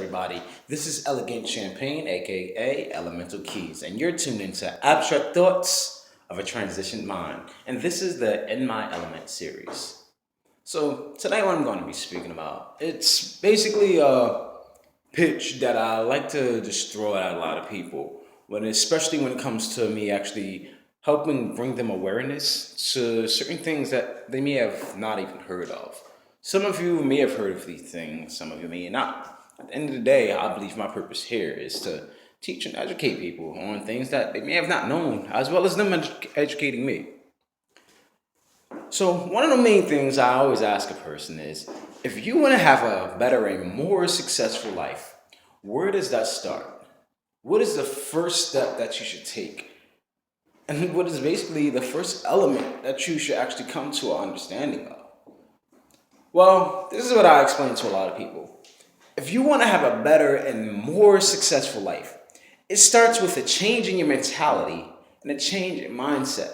everybody? This is Elegant Champagne, aka Elemental Keys, and you're tuned into Abstract Thoughts of a Transitioned Mind. And this is the In My Element series. So, today, what I'm going to be speaking about, it's basically a pitch that I like to just throw at a lot of people, especially when it comes to me actually helping bring them awareness to certain things that they may have not even heard of. Some of you may have heard of these things, some of you may not. At the end of the day, I believe my purpose here is to teach and educate people on things that they may have not known, as well as them educating me. So, one of the main things I always ask a person is if you want to have a better and more successful life, where does that start? What is the first step that you should take? And what is basically the first element that you should actually come to an understanding of? Well, this is what I explain to a lot of people. If you want to have a better and more successful life, it starts with a change in your mentality and a change in mindset.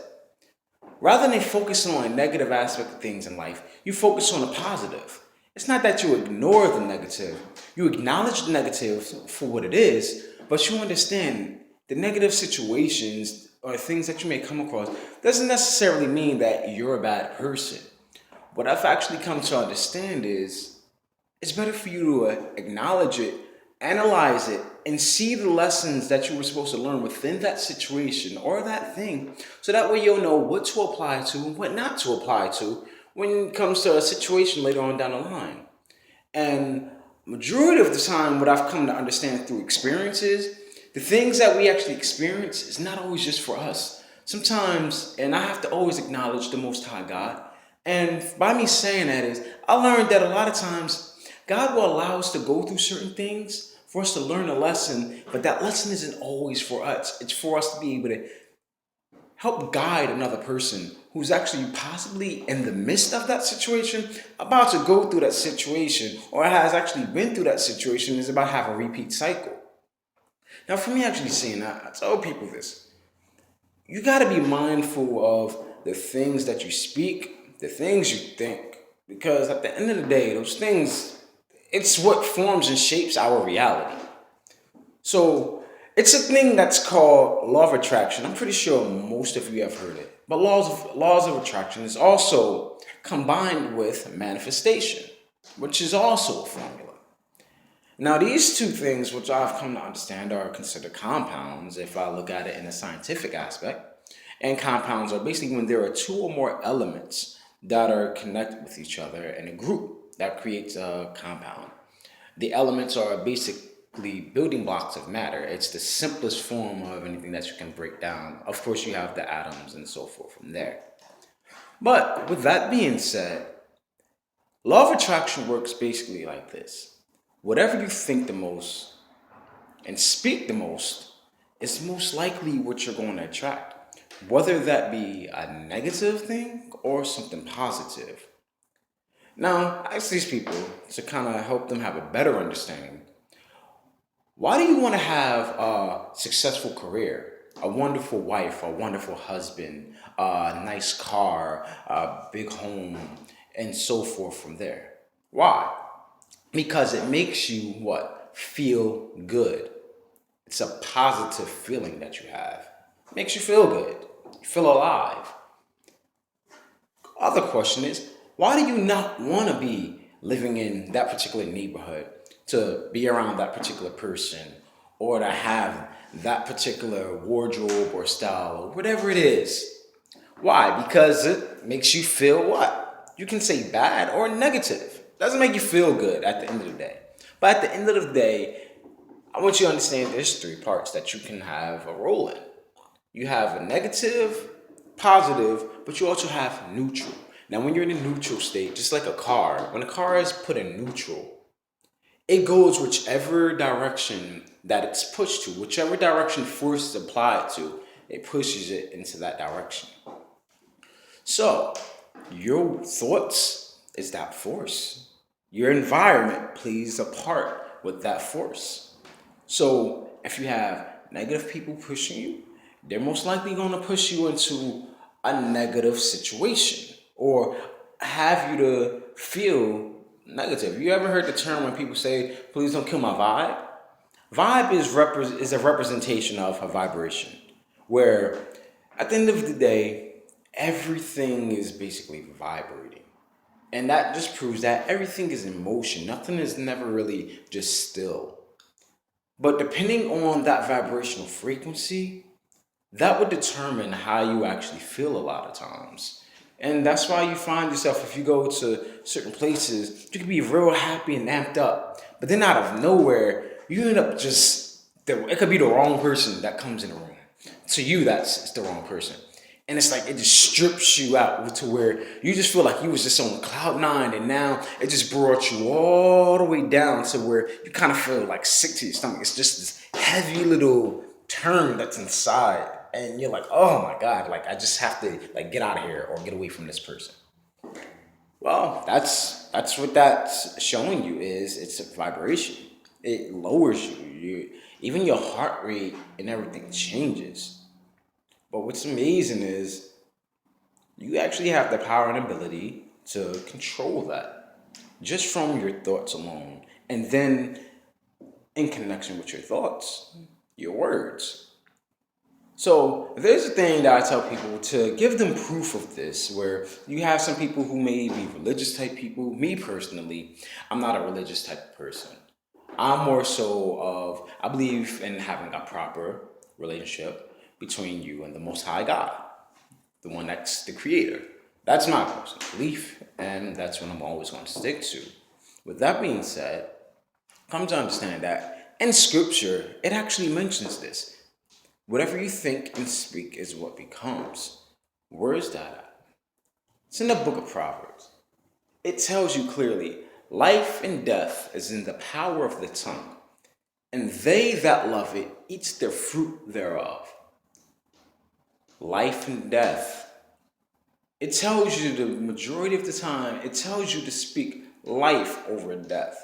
Rather than focusing on a negative aspect of things in life, you focus on the positive. It's not that you ignore the negative. You acknowledge the negative for what it is, but you understand the negative situations or things that you may come across doesn't necessarily mean that you're a bad person. What I've actually come to understand is it's better for you to acknowledge it, analyze it, and see the lessons that you were supposed to learn within that situation or that thing, so that way you'll know what to apply to and what not to apply to when it comes to a situation later on down the line. And majority of the time, what I've come to understand through experiences, the things that we actually experience is not always just for us. Sometimes, and I have to always acknowledge the Most High God. And by me saying that is, I learned that a lot of times God will allow us to go through certain things for us to learn a lesson, but that lesson isn't always for us. It's for us to be able to help guide another person who's actually possibly in the midst of that situation, about to go through that situation, or has actually been through that situation, is about to have a repeat cycle. Now, for me actually seeing that, I tell people this. You got to be mindful of the things that you speak, the things you think, because at the end of the day, those things, it's what forms and shapes our reality. So it's a thing that's called law of attraction. I'm pretty sure most of you have heard it. But laws of attraction is also combined with manifestation, which is also a formula. Now, these two things, which I've come to understand, are considered compounds if I look at it in a scientific aspect. And compounds are basically when there are two or more elements that are connected with each other in a group that creates a compound. The elements are basically building blocks of matter. It's the simplest form of anything that you can break down. Of course, you have the atoms and so forth from there. But with that being said, law of attraction works basically like this. Whatever you think the most and speak the most is most likely what you're going to attract, whether that be a negative thing or something positive. Now, I ask these people to kind of help them have a better understanding. Why do you want to have a successful career, a wonderful wife, a wonderful husband, a nice car, a big home, and so forth from there? Why? Because it makes you what? Feel good. It's a positive feeling that you have. It makes you feel good. You feel alive. Other question is, why do you not want to be living in that particular neighborhood, to be around that particular person, or to have that particular wardrobe or style or whatever it is? Why? Because it makes you feel what? You can say bad or negative. It doesn't make you feel good at the end of the day. But at the end of the day, I want you to understand there's three parts that you can have a role in. You have a negative, positive, but you also have neutral. Now, when you're in a neutral state, just like a car, when a car is put in neutral, it goes whichever direction that it's pushed to, whichever direction force is applied to, it pushes it into that direction. So, your thoughts is that force. Your environment plays a part with that force. So, if you have negative people pushing you, they're most likely going to push you into a negative situation or have you to feel negative. You ever heard the term when people say, please don't kill my vibe? Vibe is a representation of a vibration, where at the end of the day, everything is basically vibrating. And that just proves that everything is in motion. Nothing is never really just still. But depending on that vibrational frequency, that would determine how you actually feel a lot of times. And that's why you find yourself, if you go to certain places, you can be real happy and amped up, but then out of nowhere, you end up it could be the wrong person that comes in the room. To you, it's the wrong person. And it's like it just strips you out to where you just feel like you was just on cloud nine, and now it just brought you all the way down to where you kind of feel like sick to your stomach. It's just this heavy little turn that's inside, and you're like, oh my God, like I just have to like get out of here or get away from this person. Well, that's what that's showing you is it's a vibration. It lowers you. Even your heart rate and everything changes. But what's amazing is you actually have the power and ability to control that just from your thoughts alone. And then in connection with your thoughts, your words. So there's a thing that I tell people to give them proof of this, where you have some people who may be religious type people. Me personally, I'm not a religious type of person. I'm more so I believe in having a proper relationship between you and the Most High God, the one that's the creator. That's my personal belief, and that's what I'm always going to stick to. With that being said, come to understand that in scripture, it actually mentions this. Whatever you think and speak is what becomes. Where is that at? It's in the book of Proverbs. It tells you clearly, life and death is in the power of the tongue, and they that love it eat the fruit thereof. Life and death. It tells you the majority of the time, it tells you to speak life over death.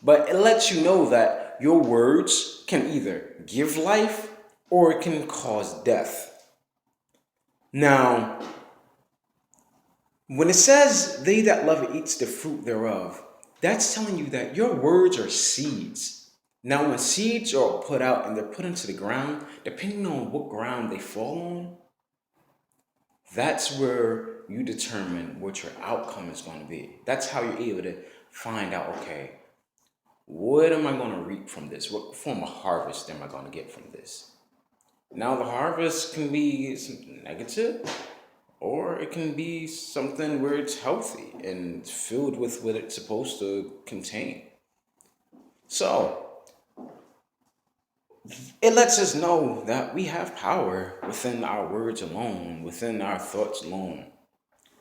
But it lets you know that your words can either give life or it can cause death. Now, when it says, they that love it eats the fruit thereof, that's telling you that your words are seeds. Now, when seeds are put out and they're put into the ground, depending on what ground they fall on, that's where you determine what your outcome is going to be. That's how you're able to find out, okay, what am I going to reap from this? What form of harvest am I going to get from this? Now, the harvest can be something negative, or it can be something where it's healthy and filled with what it's supposed to contain. So, it lets us know that we have power within our words alone, within our thoughts alone.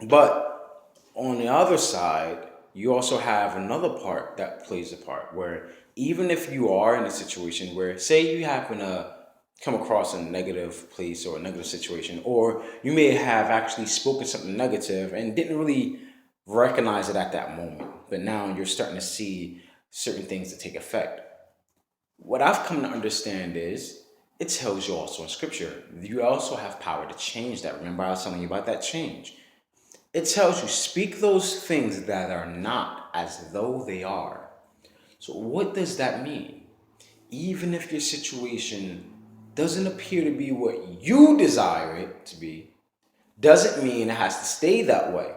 But on the other side, you also have another part that plays a part where even if you are in a situation where, say, you happen to come across a negative place or a negative situation, or you may have actually spoken something negative and didn't really recognize it at that moment, but now you're starting to see certain things that take effect. What I've come to understand is it tells you also in scripture, you also have power to change that. Remember, I was telling you about that change. It tells you, speak those things that are not as though they are. So what does that mean? Even if your situation doesn't appear to be what you desire it to be, doesn't mean it has to stay that way.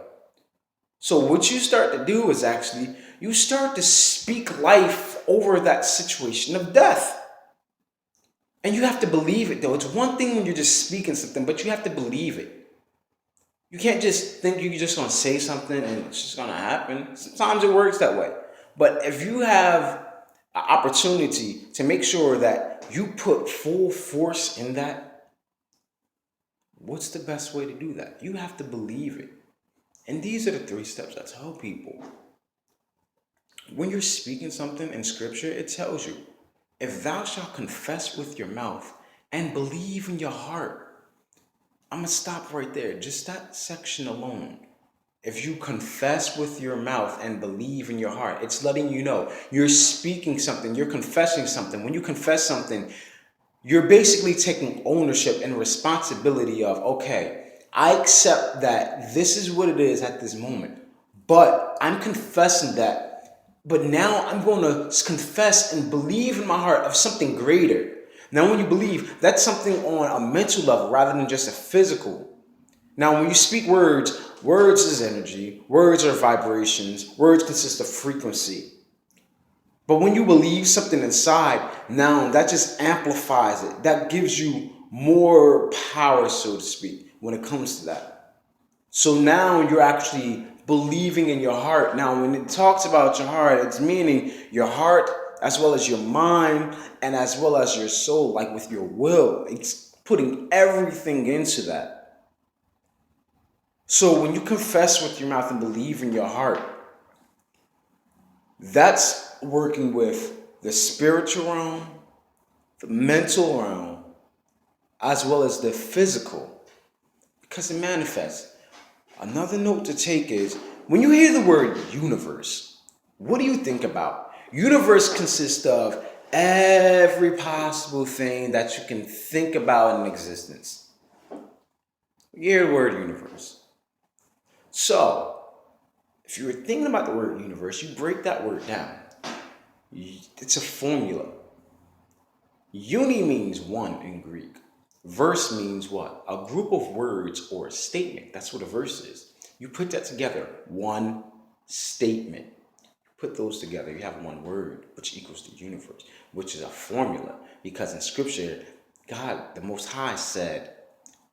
So what you start to do is actually, you start to speak life over that situation of death. And you have to believe it, though. It's one thing when you're just speaking something, but you have to believe it. You can't just think you're just going to say something and it's just going to happen. Sometimes it works that way. But if you have an opportunity to make sure that you put full force in that, what's the best way to do that? You have to believe it. And these are the 3 steps I tell people. When you're speaking something in scripture, it tells you, if thou shalt confess with your mouth and believe in your heart. I'm going to stop right there. Just that section alone. If you confess with your mouth and believe in your heart, it's letting you know you're speaking something, you're confessing something. When you confess something, you're basically taking ownership and responsibility of, okay, I accept that this is what it is at this moment, But I'm confessing that. But now I'm going to confess and believe in my heart of something greater. Now, when you believe, that's something on a mental level rather than just a physical. Now, when you speak words, words is energy, words are vibrations, words consist of frequency. But when you believe something inside, now that just amplifies it. That gives you more power, so to speak, when it comes to that. So now you're actually believing in your heart. Now, when it talks about your heart, it's meaning your heart as well as your mind and as well as your soul, like with your will. It's putting everything into that. So when you confess with your mouth and believe in your heart, that's working with the spiritual realm, the mental realm, as well as the physical, because it manifests. Another note to take is when you hear the word universe, what do you think about? Universe consists of every possible thing that you can think about in existence. You hear the word universe. So, if you were thinking about the word universe, you break that word down. It's a formula. Uni means one in Greek. Verse means what? A group of words or a statement. That's what a verse is. You put that together, one statement. Put those together, you have one word, which equals the universe, which is a formula. Because in scripture, God, the Most High, said,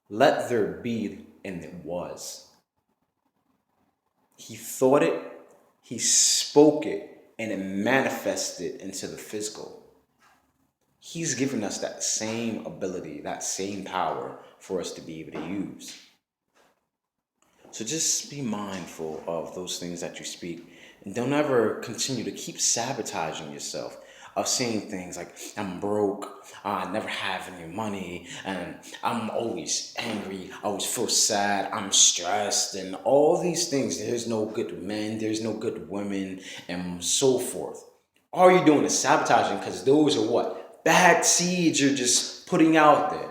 let there be, and it was. He thought it, he spoke it, and it manifested into the physical. He's given us that same ability, that same power for us to be able to use. So just be mindful of those things that you speak. And don't ever continue to keep sabotaging yourself of saying things like, I'm broke, I never have any money, and I'm always angry, I always feel sad, I'm stressed, and all these things. There's no good men, there's no good women, and so forth. All you're doing is sabotaging, because those are what? Bad seeds you're just putting out there.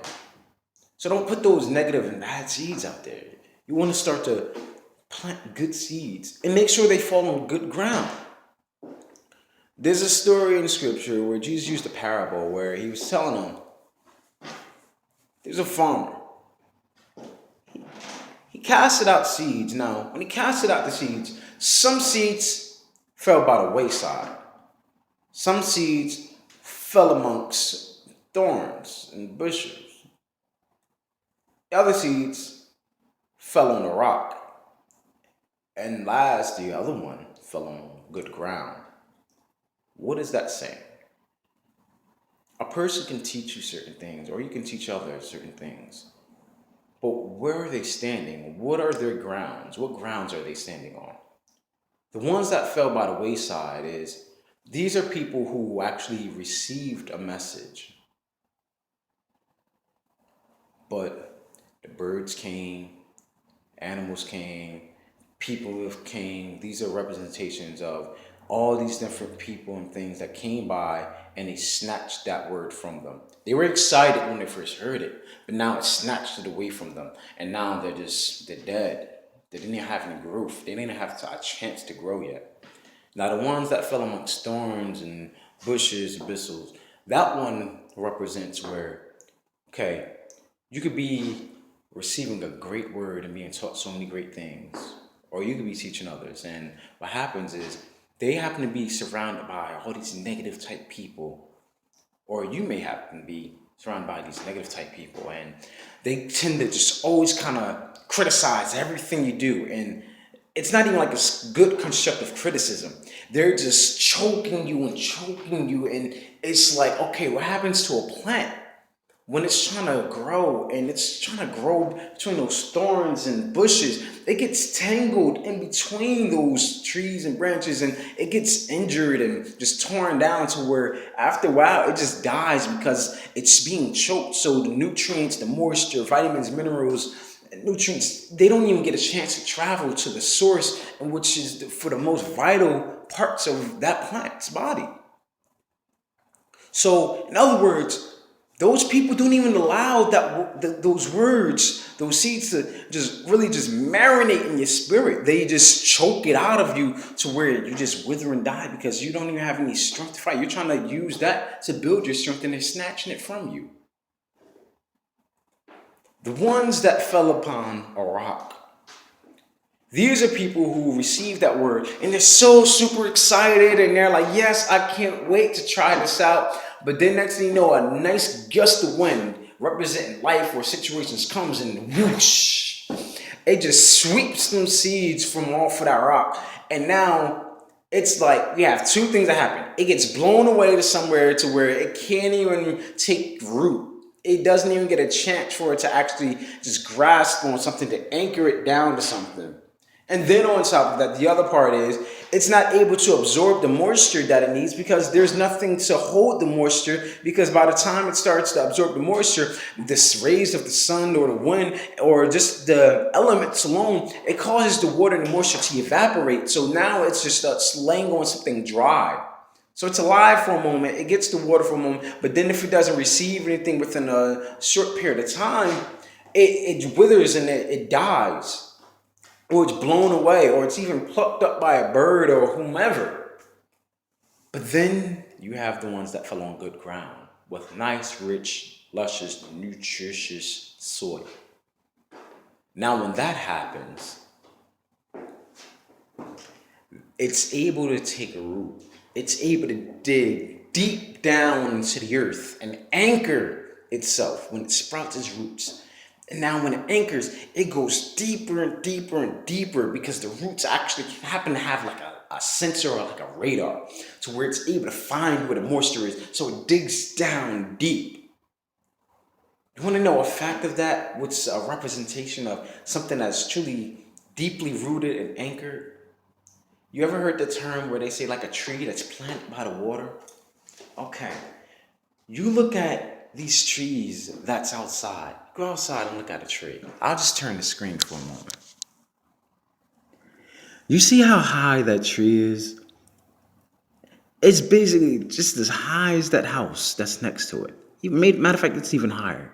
So don't put those negative and bad seeds out there. You want to start to plant good seeds and make sure they fall on good ground. There's a story in scripture where Jesus used a parable where he was telling them, there's a farmer. He casted out seeds. Now, when he casted out the seeds, some seeds fell by the wayside. Some seeds fell amongst thorns and bushes. The other seeds fell on a rock. And last, the other one fell on good ground. What is that saying? A person can teach you certain things, or you can teach others certain things. But where are they standing? What are their grounds? What grounds are they standing on? The ones that fell by the wayside is, these are people who actually received a message. But the birds came, animals came, people came. These are representations of all these different people and things that came by, and they snatched that word from them. They were excited when they first heard it, but now it snatched it away from them. And now they're dead. They didn't even have any growth. They didn't have a chance to grow yet. Now the ones that fell amongst thorns and bushes and bristles, that one represents where, okay, you could be receiving a great word and being taught so many great things, or you could be teaching others. And what happens is they happen to be surrounded by all these negative type people, or you may happen to be surrounded by these negative type people, and they tend to just always kind of criticize everything you do. And it's not even like a good constructive criticism. They're just choking you, and it's like, okay, what happens to a plant when it's trying to grow, and it's trying to grow between those thorns and bushes? It gets tangled in between those trees and branches, and it gets injured and just torn down to where after a while it just dies because it's being choked. So the nutrients, the moisture, vitamins, minerals, nutrients, they don't even get a chance to travel to the source, and which is for the most vital parts of that plant's body. So in other words, Those people don't even allow those words, those seeds to just really just marinate in your spirit. They just choke it out of you to where you just wither and die because you don't even have any strength to fight. You're trying to use that to build your strength and they're snatching it from you. The ones that fell upon a rock. These are people who receive that word and they're so super excited and they're like, yes, I can't wait to try this out. But then next thing you know, a nice gust of wind representing life or situations comes and whoosh, it just sweeps them seeds from off of that rock. And now it's like we have two things that happen. It gets blown away to somewhere to where it can't even take root. It doesn't even get a chance for it to actually just grasp on something to anchor it down to something. And then on top of that, the other part is it's not able to absorb the moisture that it needs because there's nothing to hold the moisture, because by the time it starts to absorb the moisture, the rays of the sun or the wind or just the elements alone, it causes the water and the moisture to evaporate. So now it's just laying on something dry. So it's alive for a moment, it gets the water for a moment, but then if it doesn't receive anything within a short period of time, it withers and it dies. Or it's blown away, or it's even plucked up by a bird or whomever. But then you have the ones that fell on good ground with nice, rich, luscious, nutritious soil. Now, when that happens, it's able to take a root. It's able to dig deep down into the earth and anchor itself when it sprouts its roots. And now when it anchors, it goes deeper and deeper and deeper because the roots actually happen to have like a sensor or like a radar to where it's able to find where the moisture is. So it digs down deep. You want to know a fact of that? What's a representation of something that's truly deeply rooted and anchored? You ever heard the term where they say like a tree that's planted by the water? Okay. You look at these trees that's outside. Go outside and look at a tree. I'll just turn the screen for a moment. You see how high that tree is? It's basically just as high as that house that's next to it. Matter of fact, it's even higher.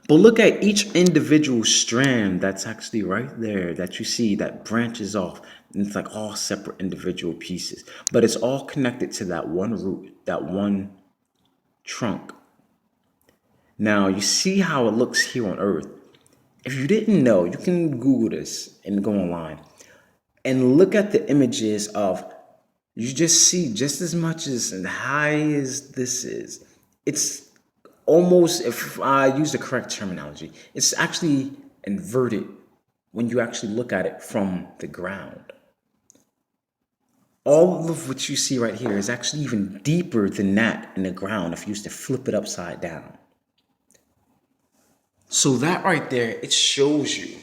But look at each individual strand that's actually right there that you see that branches off. And it's like all separate individual pieces. But it's all connected to that one root, that one trunk. Now, you see how it looks here on Earth. If you didn't know, you can Google this and go online and look at the images of, you just see just as much as and high as this is. It's almost, if I use the correct terminology, it's actually inverted when you actually look at it from the ground. All of what you see right here is actually even deeper than that in the ground if you used to flip it upside down. So that right there, it shows you.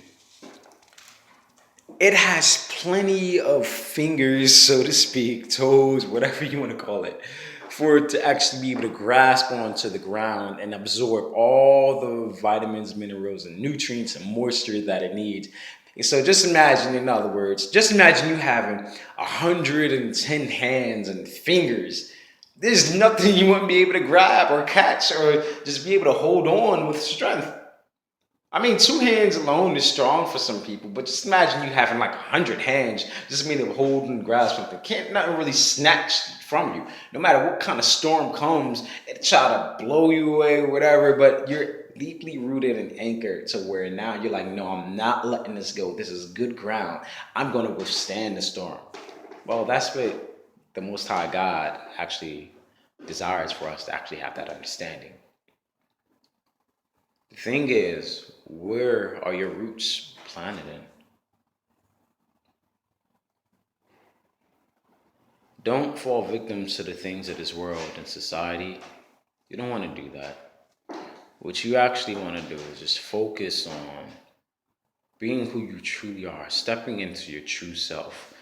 It has plenty of fingers, so to speak, toes, whatever you want to call it, for it to actually be able to grasp onto the ground and absorb all the vitamins, minerals, and nutrients and moisture that it needs. And so just imagine, in other words, just imagine you having 110 hands and fingers. There's nothing you wouldn't be able to grab or catch or just be able to hold on with strength. I mean, two hands alone is strong for some people, but just imagine you having like 100 hands, just mean to hold and grasp something. Can't nothing really snatch from you. No matter what kind of storm comes, it try to blow you away or whatever, but you're deeply rooted and anchored to where now you're like, no, I'm not letting this go. This is good ground. I'm going to withstand the storm. Well, that's what the Most High God actually desires for us to actually have that understanding. The thing is, where are your roots planted in? Don't fall victim to the things of this world and society. You don't want to do that. What you actually want to do is just focus on being who you truly are, stepping into your true self.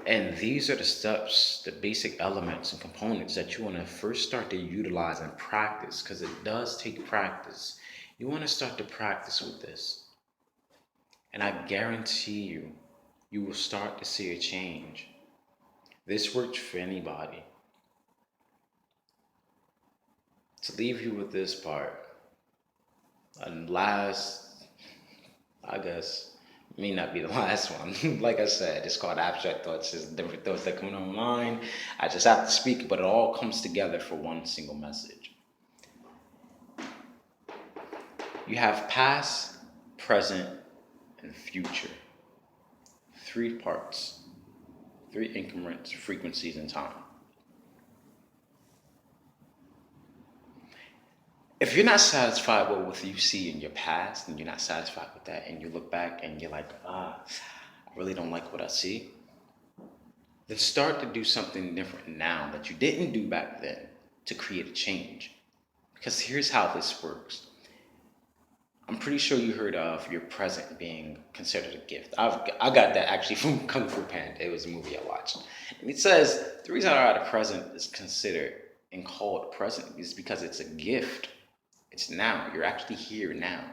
And these are the steps, the basic elements and components that you want to first start to utilize and practice, because it does take practice. You want to start to practice with this. And I guarantee you, you will start to see a change. This works for anybody. to leave you with this part. And last, I guess, may not be the last one. Like I said, it's called abstract thoughts. It's different thoughts that come to my mind. I just have to speak it, but it all comes together for one single message. You have past, present, and future. Three parts, three increments, frequencies, and time. If you're not satisfied with what you see in your past, and you're not satisfied with that, and you look back and you're like, I really don't like what I see, then start to do something different now that you didn't do back then to create a change. Because here's how this works. I'm pretty sure you heard of your present being considered a gift. I got that actually from Kung Fu Panda. It was a movie I watched. And it says the reason why the present is considered and called present is because it's a gift. It's now. You're actually here now.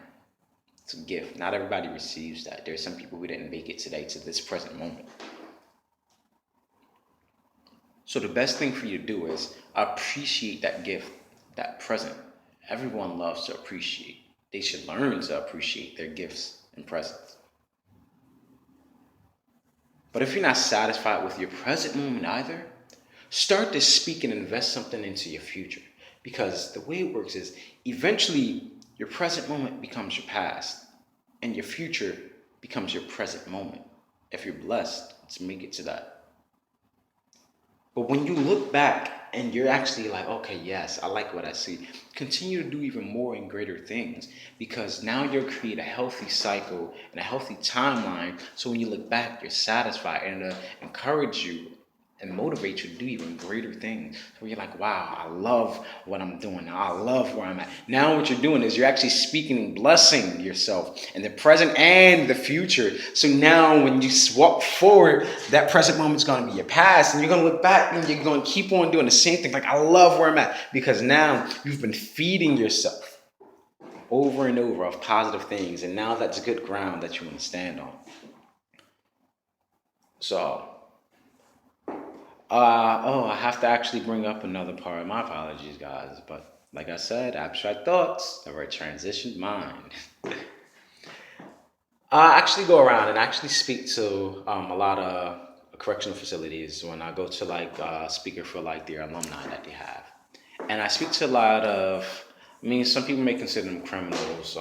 It's a gift. Not everybody receives that. There's some people who didn't make it today to this present moment. So the best thing for you to do is appreciate that gift, that present. Everyone loves to appreciate. They should learn to appreciate their gifts and presents. But if you're not satisfied with your present moment either, start to speak and invest something into your future. Because the way it works is eventually your present moment becomes your past and your future becomes your present moment. If you're blessed to make it to that. But when you look back and you're actually like, okay, yes, I like what I see, continue to do even more and greater things, because now you'll create a healthy cycle and a healthy timeline. So when you look back, you're satisfied, and it'll encourage you and motivate you to do even greater things. So you're like, wow, I love what I'm doing now. I love where I'm at. Now what you're doing is you're actually speaking and blessing yourself in the present and the future. So now when you walk forward, that present moment's going to be your past, and you're going to look back and you're going to keep on doing the same thing. Like, I love where I'm at, because now you've been feeding yourself over and over of positive things. And now that's good ground that you want to stand on. So, I have to actually bring up another part. My apologies, guys. But like I said, abstract thoughts of a transitioned mind. I actually go around and actually speak to a lot of correctional facilities when I go to speaker for their alumni that they have. And I speak to a lot of, some people may consider them criminals.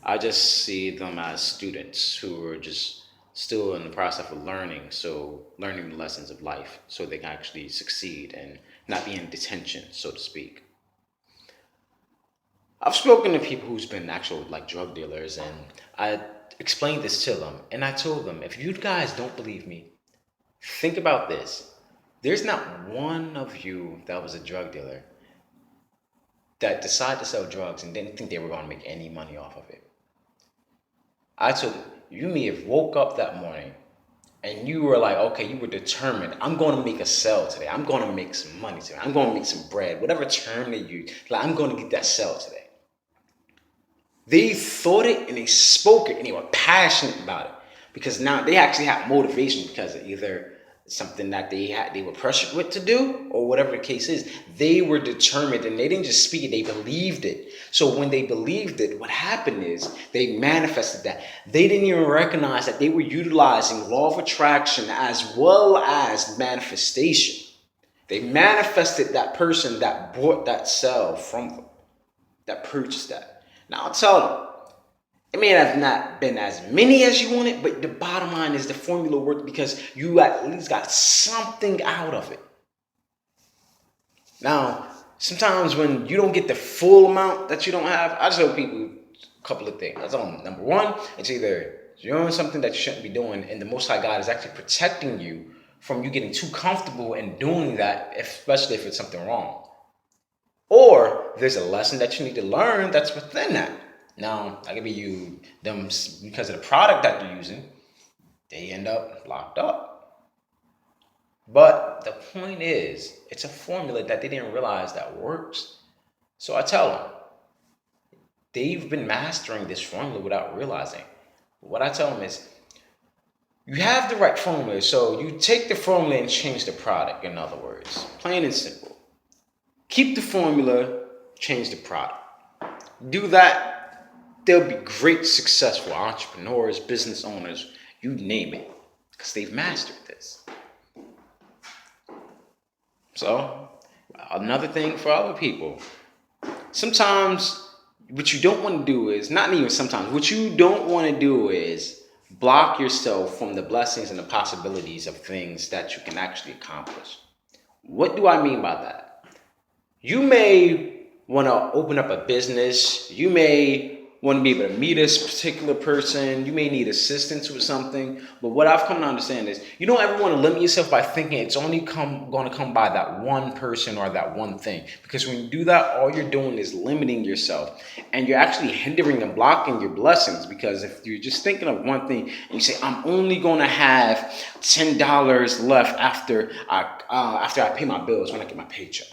I just see them as students who are just still in the process of learning, so learning the lessons of life so they can actually succeed and not be in detention, so to speak. I've spoken to people who's been actual drug dealers, and I explained this to them, and I told them, if you guys don't believe me, think about this. There's not one of you that was a drug dealer that decided to sell drugs and didn't think they were going to make any money off of it. I told them, you may have woke up that morning and you were like, okay, you were determined. I'm going to make a sale today. I'm going to make some money today. I'm going to make some bread. Whatever term they use, I'm going to get that sale today. They thought it and they spoke it and they were passionate about it, because now they actually have motivation because of either something that they were pressured with to do, or whatever the case is. They were determined, and they didn't just speak it, they believed it. So when they believed it, what happened is they manifested that. They didn't even recognize that they were utilizing law of attraction as well as manifestation. They manifested that person that bought that cell from them, that purchased that. Now I'll tell them, it may have not been as many as you wanted, but the bottom line is the formula worked because you at least got something out of it. Now, sometimes when you don't get the full amount that you don't have, I just tell people a couple of things. I tell them, number one, it's either you're doing something that you shouldn't be doing, and the Most High God is actually protecting you from you getting too comfortable in doing that, especially if it's something wrong. Or there's a lesson that you need to learn that's within that. Now, that could be them because of the product that they're using, they end up locked up. But the point is, it's a formula that they didn't realize that works. So I tell them, they've been mastering this formula without realizing. What I tell them is, you have the right formula, so you take the formula and change the product, in other words. Plain and simple. Keep the formula, change the product. Do that, they'll be great, successful entrepreneurs, business owners, you name it, because they've mastered this. So, another thing for other people, sometimes what you don't want to do is, not even sometimes, what you don't want to do is block yourself from the blessings and the possibilities of things that you can actually accomplish. What do I mean by that? You may want to open up a business. You may want to be able to meet this particular person. You may need assistance with something. But what I've come to understand is you don't ever want to limit yourself by thinking it's only going to come by that one person or that one thing. Because when you do that, all you're doing is limiting yourself. And you're actually hindering and blocking your blessings. Because if you're just thinking of one thing and you say, I'm only going to have $10 left after I pay my bills when I get my paycheck.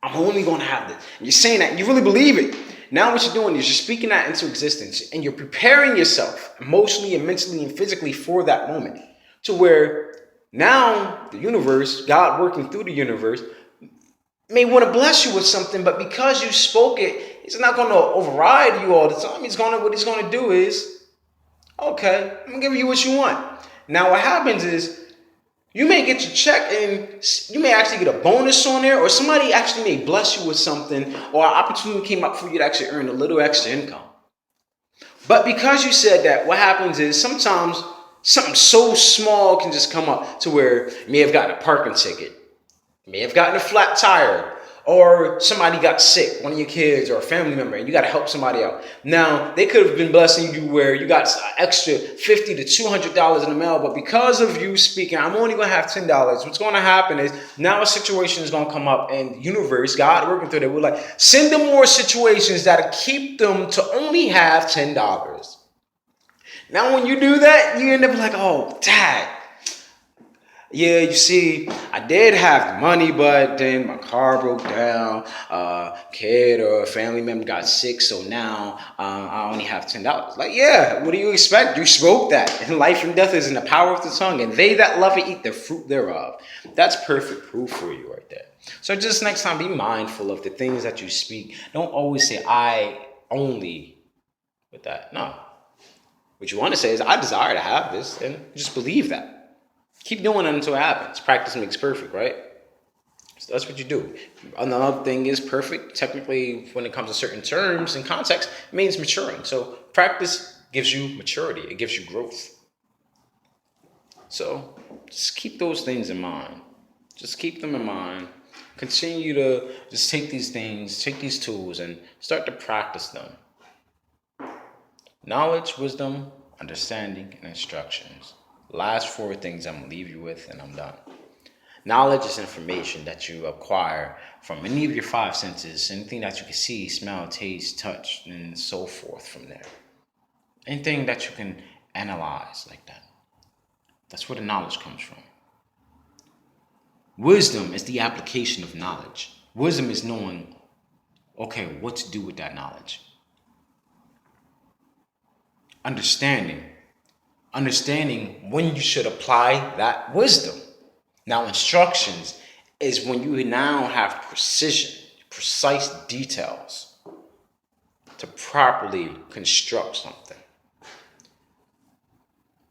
I'm only going to have this. And you're saying that, you really believe it. Now what you're doing is you're speaking that into existence and you're preparing yourself emotionally and mentally and physically for that moment to where now the universe, God working through the universe, may want to bless you with something, but because you spoke it, it's not going to override you all the time. What he's going to do is, okay, I'm going to give you what you want. Now what happens is, you may get your check and you may actually get a bonus on there, or somebody actually may bless you with something, or an opportunity came up for you to actually earn a little extra income. But because you said that, what happens is sometimes something so small can just come up to where you may have gotten a parking ticket, you may have gotten a flat tire, or somebody got sick, one of your kids or a family member, and you got to help somebody out. Now, they could have been blessing you where you got an extra $50 to $200 in the mail, but because of you speaking, I'm only going to have $10. What's going to happen is now a situation is going to come up, and the universe, God working through it, will like send them more situations that'll keep them to only have $10. Now, when you do that, you end up like, oh, Dad. Yeah, you see, I did have the money, but then my car broke down, kid or a family member got sick, so now I only have $10. Like, yeah, what do you expect? You spoke that. And life and death is in the power of the tongue, and they that love it eat the fruit thereof. That's perfect proof for you right there. So just next time, be mindful of the things that you speak. Don't always say, I only with that. No. What you want to say is, I desire to have this, and just believe that. Keep doing it until it happens. Practice makes perfect, right? So that's what you do. Another thing is perfect. Technically, when it comes to certain terms and context, it means maturing. So practice gives you maturity. It gives you growth. So just keep those things in mind. Just keep them in mind. Continue to just take these things, take these tools, and start to practice them. Knowledge, wisdom, understanding, and instructions. Last 4 things I'm going to leave you with, and I'm done. Knowledge is information that you acquire from any of your 5 senses, anything that you can see, smell, taste, touch, and so forth from there. Anything that you can analyze like that. That's where the knowledge comes from. Wisdom is the application of knowledge. Wisdom is knowing, okay, what to do with that knowledge. Understanding when you should apply that wisdom. Now, instructions is when you now have precision, precise details to properly construct something.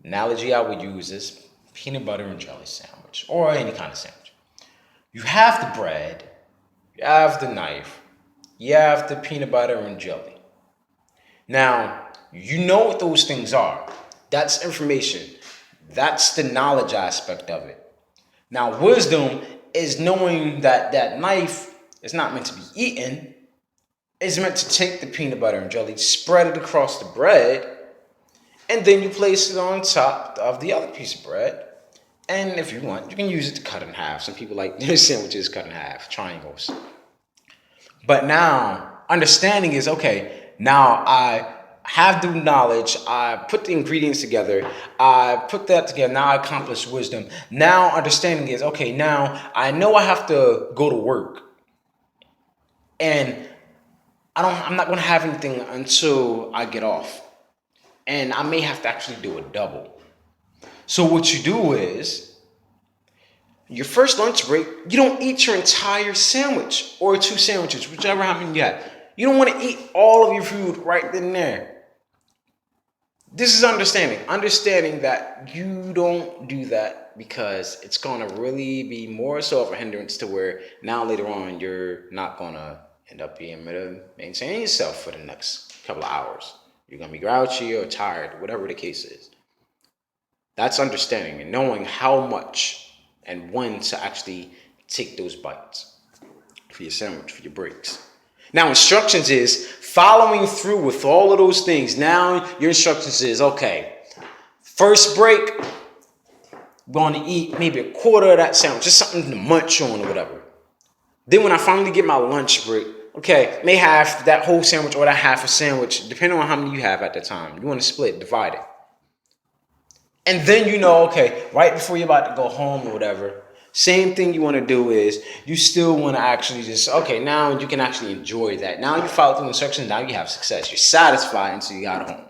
Analogy I would use is peanut butter and jelly sandwich, or any kind of sandwich. You have the bread, you have the knife, you have the peanut butter and jelly. Now, you know what those things are. That's information. That's the knowledge aspect of it. Now, wisdom is knowing that that knife is not meant to be eaten. It's meant to take the peanut butter and jelly, spread it across the bread, and then you place it on top of the other piece of bread. And if you want, you can use it to cut in half. Some people like their sandwiches cut in half, triangles. But now, understanding is, okay, now I have the knowledge, I put the ingredients together, I put that together, now I accomplish wisdom. Now understanding is, okay, now I know I have to go to work. And I'm not going to have anything until I get off. And I may have to actually do a double. So what you do is, Your first lunch break, you don't eat your entire sandwich or 2 sandwiches, whichever how many you have. You don't want to eat all of your food right then and there. This is understanding that you don't do that because it's going to really be more so of a hindrance to where now later on you're not going to end up being able to maintain yourself for the next couple of hours. You're going to be grouchy or tired, whatever the case is. That's understanding and knowing how much and when to actually take those bites for your sandwich, for your breaks. Now, instructions is following through with all of those things. Now, your instructions is, okay, first break, I'm going to eat maybe a quarter of that sandwich, just something to munch on or whatever. Then when I finally get my lunch break, okay, may have that whole sandwich or that half a sandwich, depending on how many you have at the time. You want to split, divide it. And then you know, okay, right before you're about to go home or whatever, same thing you want to do is you still want to actually just, okay, now you can actually enjoy that. Now you follow through instructions, now you have success. You're satisfied until you got home.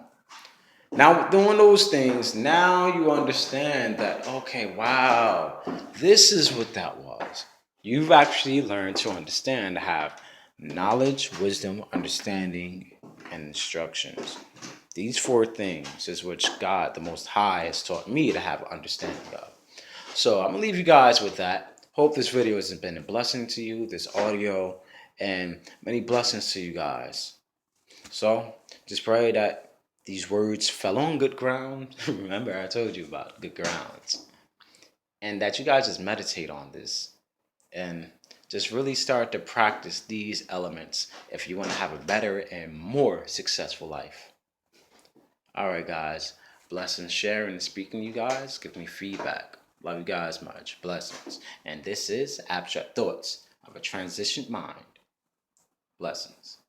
Now, doing those things, now you understand that, okay, wow, this is what that was. You've actually learned to understand, to have knowledge, wisdom, understanding, and instructions. These 4 things is which God, the Most High, has taught me to have understanding of. So I'm going to leave you guys with that. Hope this video has been a blessing to you, this audio, and many blessings to you guys. So just pray that these words fell on good ground. Remember, I told you about good grounds. And that you guys just meditate on this and just really start to practice these elements if you want to have a better and more successful life. All right, guys. Blessings, sharing, and speaking to you guys. Give me feedback. Love you guys much. Blessings. And this is Abstract Thoughts of a Transitioned Mind. Blessings.